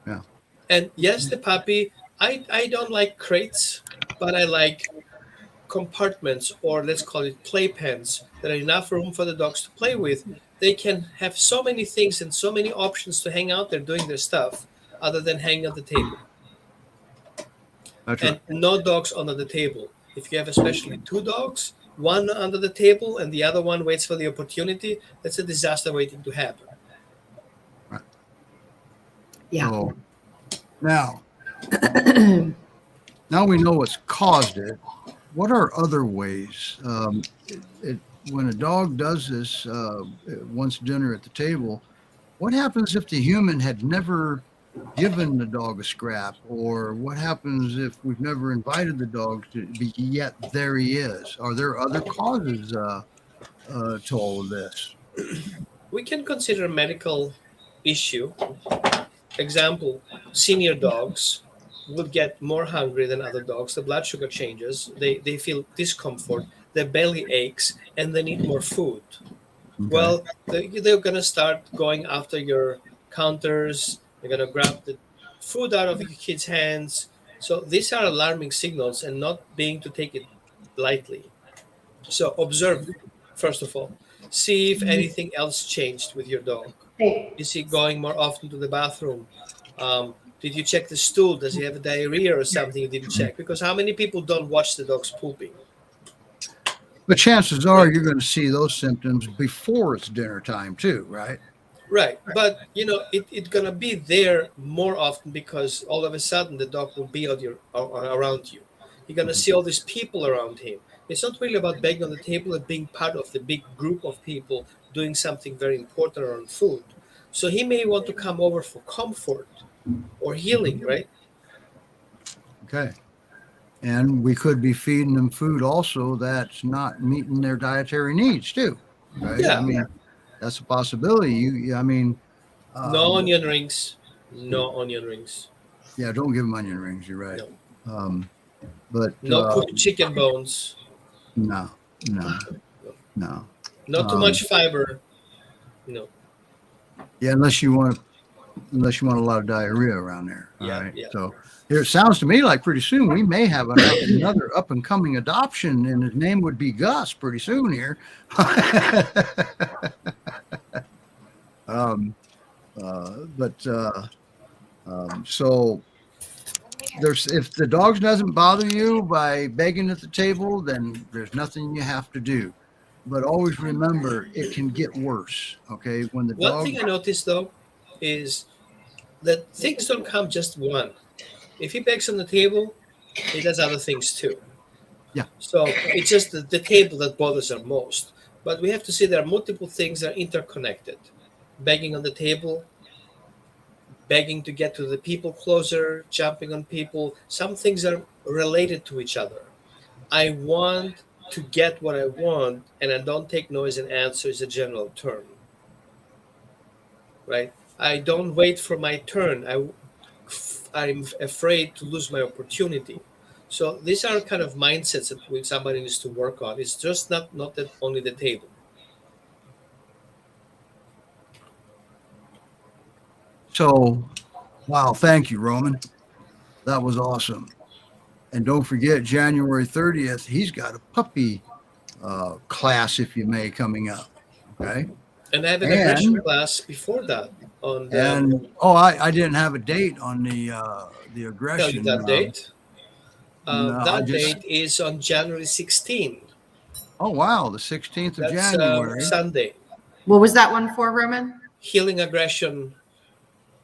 Yeah. And yes, the puppy, I don't like crates, but I like compartments, or let's call it playpens, that are enough room for the dogs to play with. They can have so many things and so many options to hang out there doing their stuff other than hanging at the table. That's And right. no dogs under the table. If you have especially two dogs, one under the table and the other one waits for the opportunity, that's a disaster waiting to happen. Yeah. So now we know what's caused it. What are other ways? When a dog does this, wants dinner at the table, what happens if the human had never given the dog a scrap? Or what happens if we've never invited the dog to be, yet there he is? Are there other causes to all of this? We can consider a medical issue. Example, senior dogs would get more hungry than other dogs. The blood sugar changes. They feel discomfort. Their belly aches and they need more food. Okay. Well, they're going to start going after your counters. They're going to grab the food out of your kid's hands. So these are alarming signals and not being to take it lightly. So observe, first of all. See if anything else changed with your dog. Is he going more often to the bathroom? Did you check the stool? Does he have a diarrhea or something you didn't check? Because how many people don't watch the dogs pooping? But chances are you're going to see those symptoms before it's dinner time too, right? Right. But, it's going to be there more often because all of a sudden the dog will be around you. You're going to see all these people around him. It's not really about begging on the table and being part of the big group of people doing something very important around food. So he may want to come over for comfort or healing, right? Okay. And we could be feeding them food also that's not meeting their dietary needs too, right? Yeah. I mean, that's a possibility. No onion rings. No onion rings. Yeah, don't give them onion rings. You're right. No. But No cooked chicken bones. no. Not too much fiber. No. Yeah, unless you want a lot of diarrhea around there. All Yeah, right. yeah. So it sounds to me like pretty soon we may have another up and coming adoption, and his name would be Gus pretty soon here. So if the dog doesn't bother you by begging at the table, then there's nothing you have to do. But always remember, it can get worse. Okay, when the One dog. thing I noticed though is that things don't come just one. If he begs on the table, he does other things too. Yeah. So it's just the table that bothers her most. But we have to see there are multiple things that are interconnected. Begging on the table, begging to get to the people closer, jumping on people. Some things are related to each other. I want to get what I want, and I don't take no as an answer is a general term. Right? I don't wait for my turn. I'm afraid to lose my opportunity. So these are kind of mindsets that somebody needs to work on. It's just not that only the table. So, wow, thank you, Roman. That was awesome. And don't forget, January 30th, he's got a puppy class, if you may, coming up. Okay. And I have an aggression And class before that on the I didn't have a date on the tell you aggression. that date. No, I That just date is on January 16th. oh wow, the 16th of That's January. Sunday. What was that one for, Roman? Healing aggression.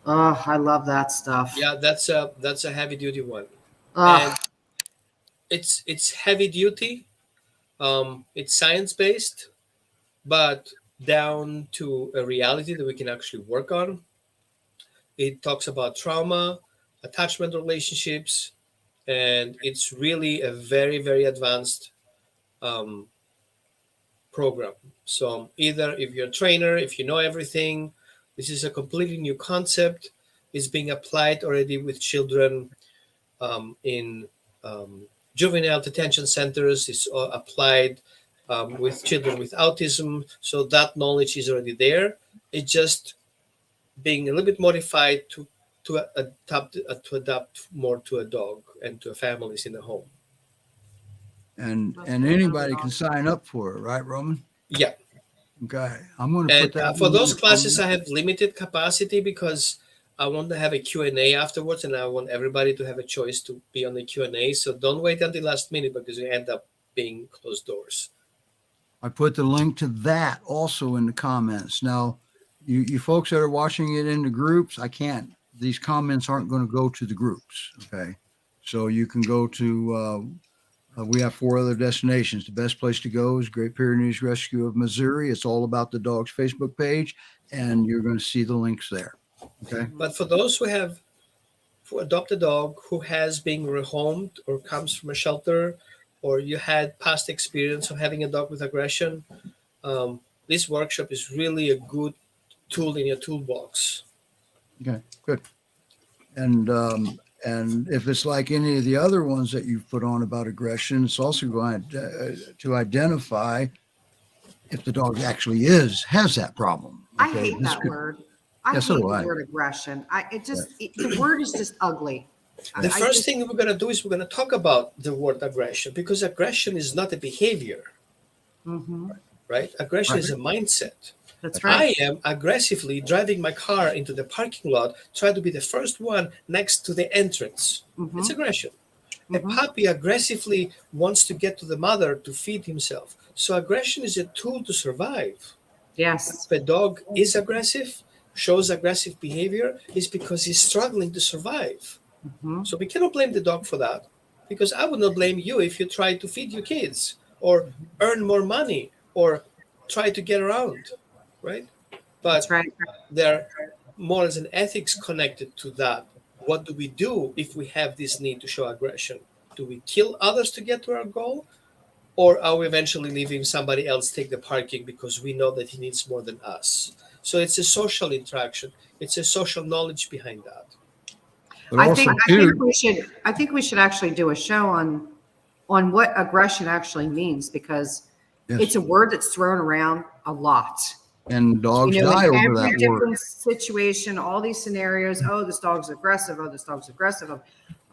Oh, I love that stuff. Yeah, that's a heavy duty one, and Oh, it's heavy duty. It's science based, but down to a reality that we can actually work on. It talks about trauma, attachment relationships, and it's really a very, very advanced um, program. So either if you're a trainer, if you know everything, this is a completely new concept. It's being applied already with children in juvenile detention centers. It's applied with children with autism. So that knowledge is already there. It's just being a little bit modified to adapt more to a dog and to families in the home. And anybody can sign up for it, right, Roman? Yeah, Okay. I'm going to put and that for in those the classes, I comments. have limited capacity because I want to have a Q&A afterwards, and I want everybody to have a choice to be on the Q&A. So don't wait until the last minute because you end up being closed doors. I put the link to that also in the comments. Now, you folks that are watching it in the groups, these comments aren't going to go to the groups. Okay. So you can go to, we have 4 other destinations. The best place to go is Great Pyrenees Rescue of Missouri. It's all about the dog's Facebook page, and you're going to see the links there. Okay. But for those who adopt a dog who has been rehomed or comes from a shelter, or you had past experience of having a dog with aggression, this workshop is really a good tool in your toolbox. Okay, good. And if it's like any of the other ones that you've put on about aggression, it's also going to identify if the dog actually has that problem. I Okay, hate that word. I Yeah, hate so the do I. word aggression. The word is just ugly. The first thing we're going to do is we're going to talk about the word aggression, because aggression is not a behavior, right? Aggression is a mindset. That's right. I am aggressively driving my car into the parking lot, try to be the first one next to the entrance. It's aggression. A puppy aggressively wants to get to the mother to feed himself. So aggression is a tool to survive. Yes. If a dog is aggressive, shows aggressive behavior, is because he's struggling to survive. So we cannot blame the dog for that, because I would not blame you if you try to feed your kids or earn more money or try to get around, right? But That's right. there are morals and ethics connected to that. What do we do if we have this need to show aggression? Do we kill others to get to our goal? Or are we eventually leaving somebody else take the parking because we know that he needs more than us? So it's a social interaction. It's a social knowledge behind that. But I also think too, we should actually do a show on what aggression actually means, because yes, it's a word that's thrown around a lot. and dogs In die over every that different word. situation, all these scenarios. Oh, this dog's aggressive. Oh, this dog's aggressive.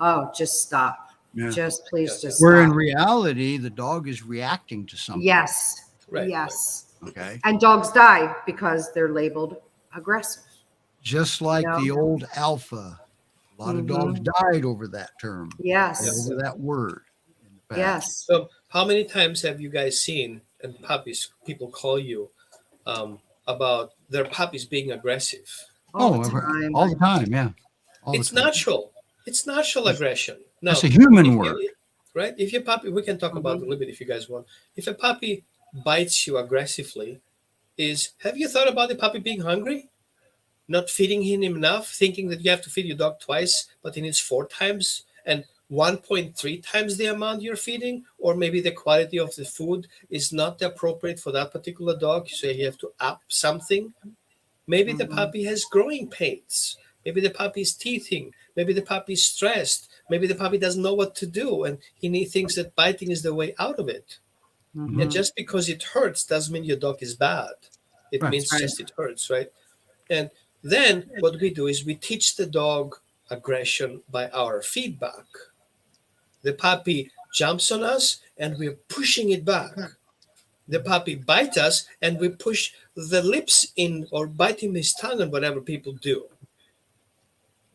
Oh, just stop. Yeah. Just please, just Where in stop. reality, the dog is reacting to something. Yes. Right. Yes. Okay. And dogs die because they're labeled aggressive. Just like Yeah. the old alpha. A lot of dogs died over that term. Yes. Over that word. In the past. Yes. So how many times have you guys seen, and puppies, people call you about their puppies being aggressive? All the time. All the time, yeah. All It's the time. natural. It's natural aggression. No, That's a human if word. right? If your puppy, we can talk about it a little bit if you guys want. If a puppy bites you aggressively, have you thought about the puppy being hungry? Not feeding him enough, thinking that you have to feed your dog twice, but he needs 4 times and 1.3 times the amount you're feeding, or maybe the quality of the food is not appropriate for that particular dog, so you have to up something. Maybe the puppy has growing pains. Maybe the puppy is teething. Maybe the puppy is stressed. Maybe the puppy doesn't know what to do, and he thinks that biting is the way out of it. And just because it hurts doesn't mean your dog is bad. It means just it hurts, right? And then what we do is we teach the dog aggression by our feedback. The puppy jumps on us and we're pushing it back. the puppy bite us, and we push the lips in or bite him his tongue and whatever people do,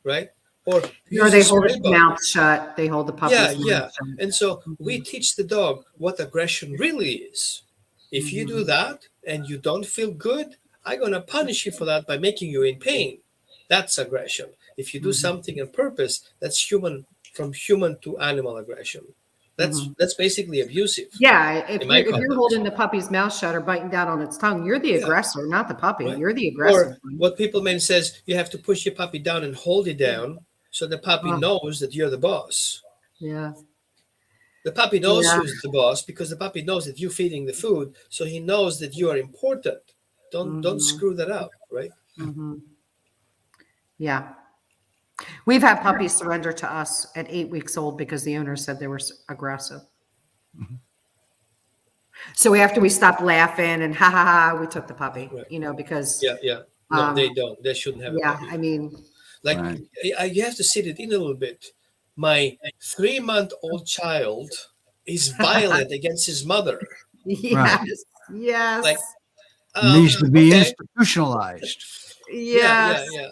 right? Or Or use they a hold spray its bottle. mouth shut. They hold the puppy's Yeah, mouth yeah. shut. And so we Mhm. teach the dog what aggression really is. If you do that and you don't feel good, I'm going to punish you for that by making you in pain. That's aggression. If you do something on purpose, that's human, from human to animal aggression. That's basically abusive Yeah, in if my you're context. holding the puppy's mouth shut or biting down on its tongue, you're the Yeah. aggressor, not the puppy. Right. You're the aggressive Or one. what people mean says you have to push your puppy down and hold it down so the puppy Oh. knows that you're the boss. Yeah. The puppy knows Yeah. who's the boss because the puppy knows that you're feeding the food, so he knows that you are important. Don't screw that up, right? Mhm. Yeah. We've had puppies surrender to us at 8 weeks old because the owner said they were aggressive. So after we stopped laughing and ha ha ha, we took the puppy, Right. because Yeah. No, Um, they don't. They shouldn't have a yeah, puppy. I mean, Like Right. you have to sit it in a little bit. My 3-month-old child is violent against his mother. yes, yes, Like Needs to be okay. institutionalized. yes. Yeah.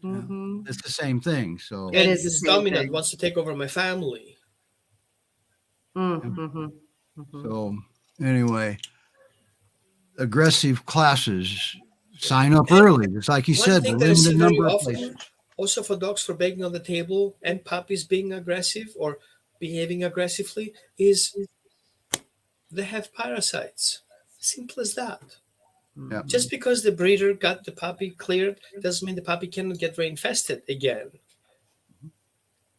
Mhm. It's the same thing. So It And is the he's same dominant, thing. wants to take over my family. Mhm. so anyway, aggressive classes. Sign up early. Just like you One said, the thing that I see limited very number of often, places. also for dogs for banging on the table and puppies being aggressive or behaving aggressively, is they have parasites. Simple as that. Yeah. Just because the breeder got the puppy cleared doesn't mean the puppy cannot get reinfested again.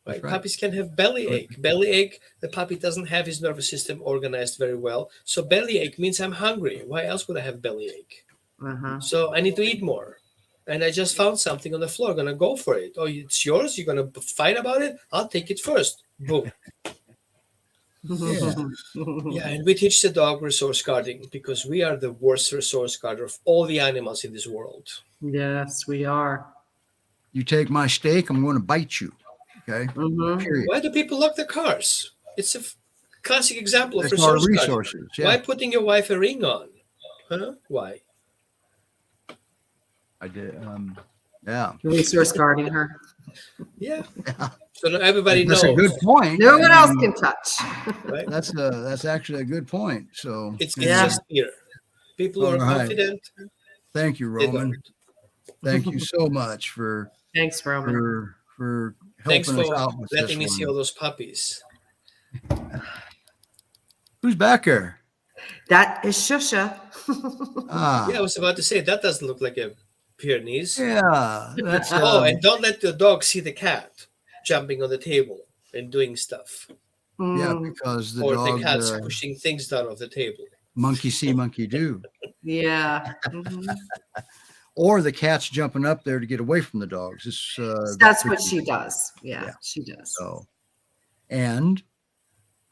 Right? Right. Puppies can have belly ache. Belly ache, the puppy doesn't have his nervous system organized very well. So belly ache means I'm hungry. Why else would I have belly ache? Uh-huh. So I need to eat more. And I just found something on the floor. Gonna go for it. Oh, it's yours. You're gonna fight about it. I'll take it first. Boom. Yeah. Yeah, and we teach the dog resource guarding because we are the worst resource guarder of all the animals in this world. Yes, we are. You take my steak, I'm going to bite you. Okay. Mhm. Period. Why do people lock their cars? It's a classic example of That's our resource guarding. resources. Why Yeah. putting your wife a ring on? Huh? Why? I did. Yeah. Resource guarding her. Yeah. So now everybody That's knows. a good point. No one else I mean, can touch. Right? That's actually a good point. So It's Yeah. just here. People who All are right. confident, thank you, they Roman. don't. Thank you so much for Thanks, Roman. for Thanks helping us for out with letting me this see all one. those puppies. Who's back there? That is Shusha. Ah, Yeah, I was about to say that doesn't look like a Pyrenees. yeah. That's Oh, and don't let the dog see the cat jumping on the table and doing stuff, yeah, Mm, because the or dog the cat's pushing things down off the table. monkey see, monkey do, yeah. Mhm. or the cat's jumping up there to get away from the dogs. It's That's what she does. Yeah, Yeah. she does. So, and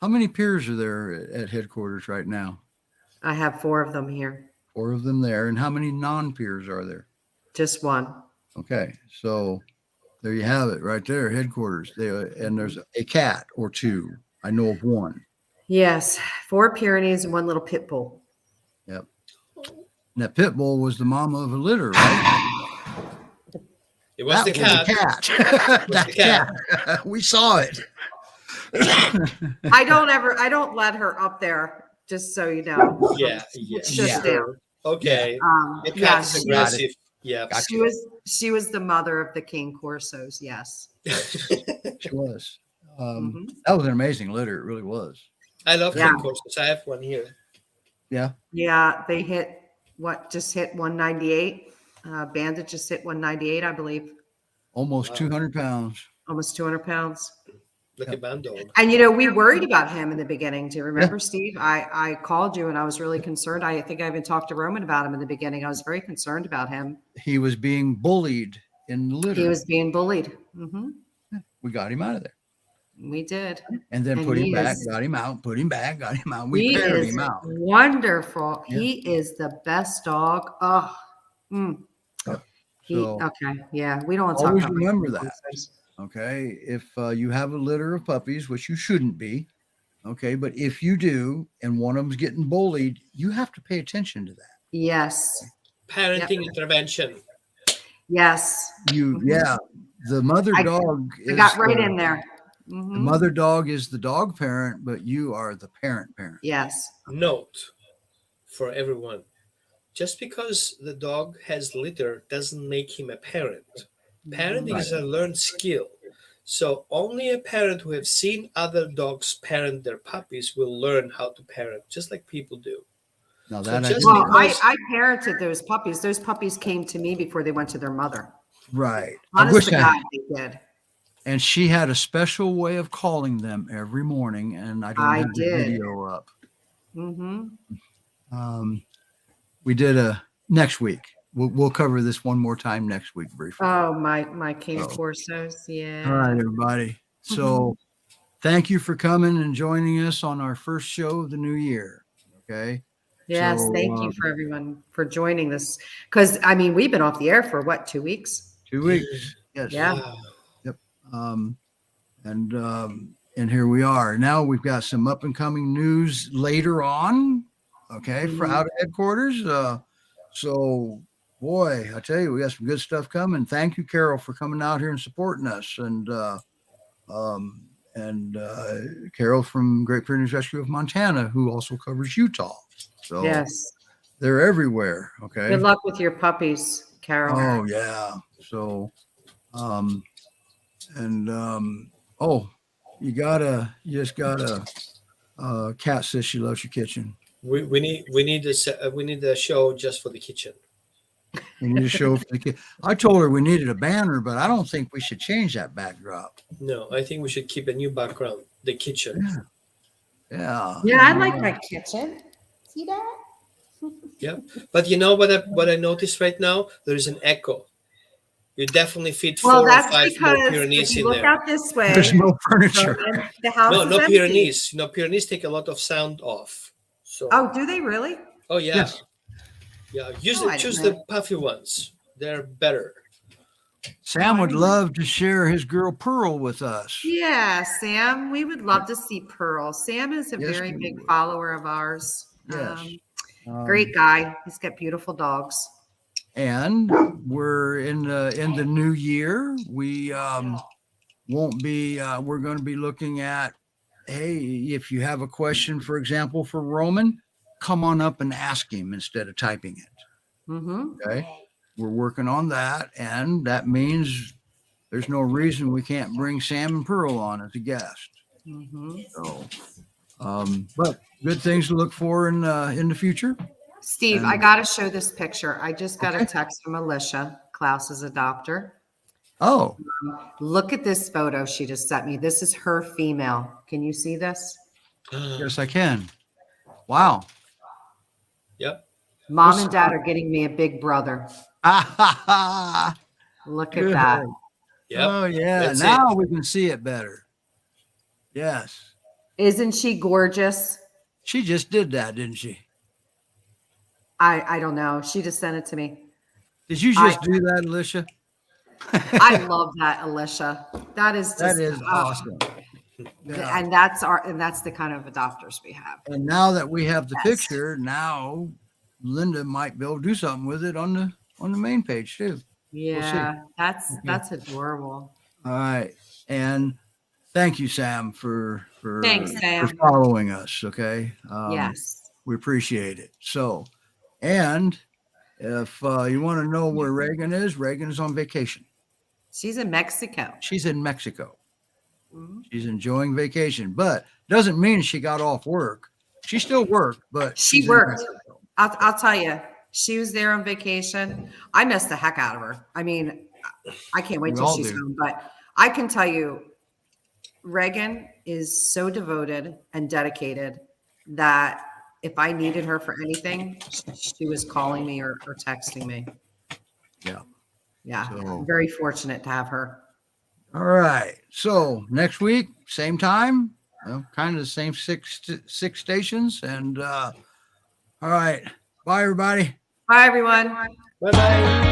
how many peers are there at headquarters right now? I have 4 of them here. 4 of them there, and how many non-peers are there? Just one. Okay, so there you have it, right there, headquarters. And there's a cat or 2. I know of 1. Yes, 4 Pyrenees and 1 little pit bull. Yep. And that pit bull was the mama of a litter, right? It was the cat. cat. That the cat. cat. We saw it. I don't let her up there, just so you know. Yeah. It's just Yeah. there. Okay. The cat Yeah, is she was, aggressive. Yeah. she was the mother of the King Corsos. Yes. She was. Mhm. That was an amazing litter. It really was. I love Yeah. King Corsos. I have one here. Yeah. Yeah, they just hit 198. Bandit just hit 198, I believe. Almost Wow. 200 pounds. Almost 200 pounds. Like a band dog. And we worried about him in the beginning. Do you remember, Steve? I called you and I was really concerned. I think I even talked to Roman about him in the beginning. I was very concerned about him. He was being bullied in the litter. He was being bullied. Hmm. We got him out of there. We did. And then And put him he back, is- got him out, put him back, got him out. We He paired is him out. wonderful. Yeah. He is the best dog. Oh, So okay. Yeah, we don't want to talk always about remember King that. Corsos. Okay. If you have a litter of puppies, which you shouldn't be, Okay, but if you do, and one of them's getting bullied, you have to pay attention to that. Yes. Parenting intervention. Yes. Yeah, the mother I- dog I is got right the, in there. the Mhm. mother dog is the dog parent, but you are the parent. Yes. Note for everyone: just because the dog has litter doesn't make him a parent. Parenting is a learned skill. So only a parent who have seen other dogs parent their puppies will learn how to parent, just like people do. Now So that I just didn't Well, know. I parented those puppies. Those puppies came to me before they went to their mother. Right. I Honest wish to I, God, they did. and she had a special way of calling them every morning, and I don't I have the did. video up. Mm-hmm. We did next week. We'll cover this one more time next week briefly. Oh, my cane Oh. corsos. Yeah. All right, everybody. So thank you for coming and joining us on our first show of the new year. Okay. Yes. So, Thank you for everyone for joining this. Because, I mean, we've been off the air for what, 2 weeks? 2 weeks. Yes. Yeah. Wow. And here we are. Now we've got some up and coming news later on. Okay, for out of headquarters. So boy, I tell you, we got some good stuff coming. Thank you, Carol, for coming out here and supporting us. And Carol from Great Pyrenees Rescue of Montana, who also covers Utah. So Yes. they're everywhere. Okay. Good luck with your puppies, Carol. Oh yeah. So, you just gotta. Kat says she loves your kitchen. We need a show just for the kitchen. We need a show for the kid. I told her we needed a banner, but I don't think we should change that backdrop. No, I think we should keep a new background, the kitchen. Yeah. Yeah, I like my kitchen. See that? Yeah, but you know what I noticed right now? There is an echo. You definitely fit Well, 4 or that's 5 more because Pyrenees if you in look there. out this way, There's no furniture. the house No, is no empty. Pyrenees. No, Pyrenees take a lot of sound off. So. Oh, do they really? Oh yeah. Yes. Yeah. I didn't Choose know. the puffy ones. They're better. Sam would love to share his girl Pearl with us. Yeah, Sam, we would love to see Pearl. Sam is a Yes, very we big would. follower of ours. Yes. Great guy. He's got beautiful dogs. And we're in the new year. We won't be. We're going to be looking at. Hey, if you have a question, for example, for Roman, come on up and ask him instead of typing it. Mm-hmm. Okay, we're working on that, and that means there's no reason we can't bring Sam and Pearl on as a guest. Mm-hmm. So, but good things to look for in the future. Steve, And- I got to show this picture. I just got Okay. a text from Alicia. Klaus is a doctor. Oh, Look at this photo she just sent me. This is her female. Can you see this? yes, I can. Wow. Yep. Mom and dad are getting me a big brother. Look at Good. that. Yep. Oh yeah. That's Now we can see it better. Yes. Isn't she gorgeous? She just did that, didn't she? I don't know. She just sent it to me. Did you just do that, Alicia? I love that, Alicia. That is just, That is awesome. Yeah. And that's the kind of adopters we have. And now that we have the Yes. picture, now Linda might be able to do something with it on the main page too. Yeah, that's adorable. All right. And thank you, Sam, for Thanks, Sam. for following us. Okay. Yes. We appreciate it. So, and if you want to know where Reagan is on vacation. She's in Mexico. She's in Mexico. Mhm. She's enjoying vacation, but doesn't mean she got off work. She still worked, but She she's in worked. Mexico. I'll tell you, she was there on vacation. I missed the heck out of her. I mean, I can't wait We till all she's do. home. But I can tell you, Reagan is so devoted and dedicated that if I needed her for anything, she was calling me or texting me. Yeah. Yeah. So- I'm very fortunate to have her. All right. So next week, same time, kind of the same six stations. And all right. Bye, everybody. Bye, everyone. Bye bye.